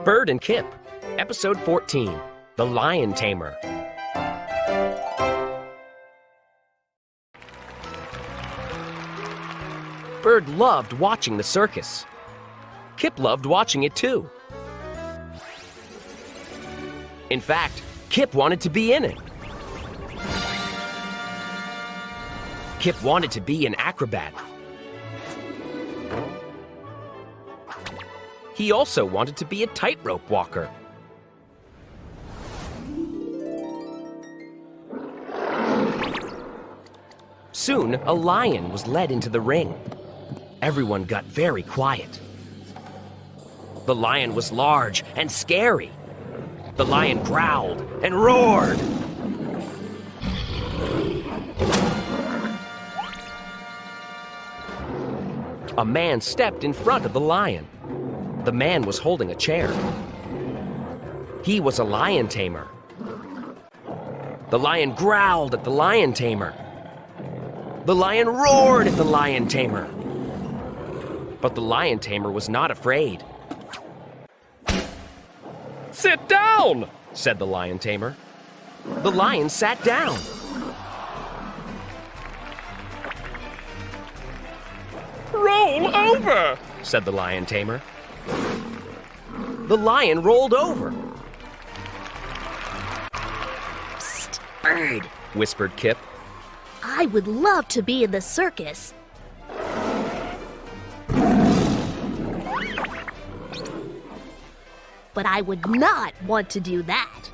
Bird and Kip, Episode 14, The Lion Tamer. Bird loved watching the circus. Kip loved watching it too. In fact, Kip wanted to be in it. Kip wanted to be an acrobat. He also wanted to be a tightrope walker. Soon, a lion was led into the ring. Everyone got very quiet. The lion was large and scary. The lion growled and roared. A man stepped in front of the lion. The man was holding a chair. He was a lion tamer. The lion growled at the lion tamer. The lion roared at the lion tamer. But the lion tamer was not afraid. "Sit down," said the lion tamer. The lion sat down. "Roll over," said the lion tamer. The lion rolled over. "Psst, Bird," whispered Kip. "I would love to be in the circus. But I would not want to do that."